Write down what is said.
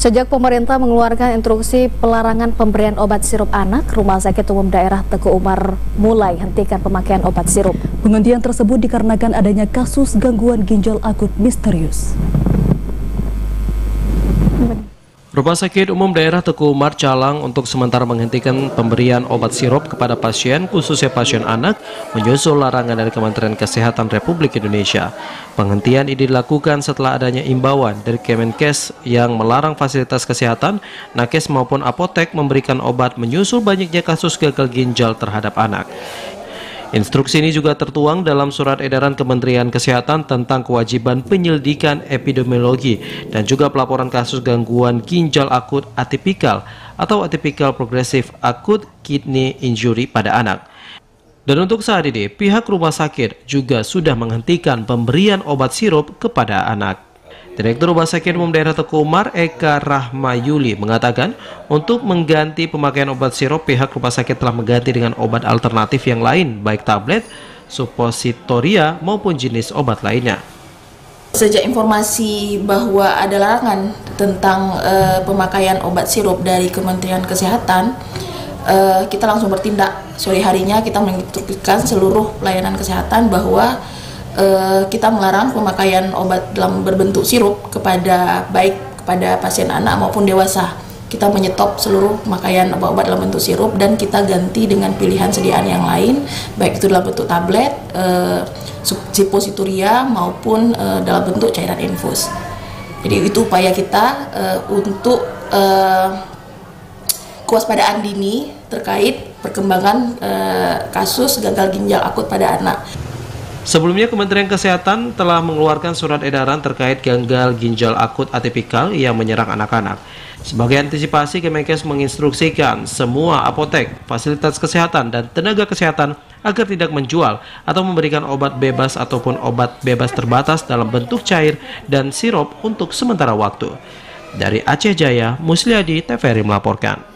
Sejak pemerintah mengeluarkan instruksi pelarangan pemberian obat sirup anak, Rumah Sakit Umum Daerah Teguh Umar mulai hentikan pemakaian obat sirup. Penghentian tersebut dikarenakan adanya kasus gangguan ginjal akut misterius. Rumah Sakit Umum Daerah Teguh Umar Calang untuk sementara menghentikan pemberian obat sirup kepada pasien, khususnya pasien anak, menyusul larangan dari Kementerian Kesehatan Republik Indonesia. Penghentian ini dilakukan setelah adanya imbauan dari Kemenkes yang melarang fasilitas kesehatan, nakes maupun apotek memberikan obat menyusul banyaknya kasus gagal ginjal terhadap anak. Instruksi ini juga tertuang dalam surat edaran Kementerian Kesehatan tentang kewajiban penyelidikan epidemiologi dan juga pelaporan kasus gangguan ginjal akut atipikal atau atypical progressive acute kidney injury pada anak. Dan untuk saat ini, pihak rumah sakit juga sudah menghentikan pemberian obat sirup kepada anak. Direktur Rumah Sakit Umum Daerah Teguh Umar, Eka Rahmayuli, mengatakan untuk mengganti pemakaian obat sirup, pihak rumah sakit telah mengganti dengan obat alternatif yang lain, baik tablet, suppositoria, maupun jenis obat lainnya. Sejak informasi bahwa ada larangan tentang pemakaian obat sirup dari Kementerian Kesehatan, kita langsung bertindak. Sore harinya kita menginstruksikan seluruh pelayanan kesehatan bahwa kita melarang pemakaian obat dalam berbentuk sirup baik kepada pasien anak maupun dewasa. Kita menyetop seluruh pemakaian obat-obat dalam bentuk sirup dan kita ganti dengan pilihan sediaan yang lain, baik itu dalam bentuk tablet, suppositoria maupun dalam bentuk cairan infus. Jadi itu upaya kita untuk kewaspadaan dini terkait perkembangan kasus gagal ginjal akut pada anak. Sebelumnya, Kementerian Kesehatan telah mengeluarkan surat edaran terkait gagal ginjal akut atipikal yang menyerang anak-anak. Sebagai antisipasi, Kemenkes menginstruksikan semua apotek, fasilitas kesehatan, dan tenaga kesehatan agar tidak menjual atau memberikan obat bebas ataupun obat bebas terbatas dalam bentuk cair dan sirup untuk sementara waktu. Dari Aceh Jaya, Musliadi, TVRI melaporkan.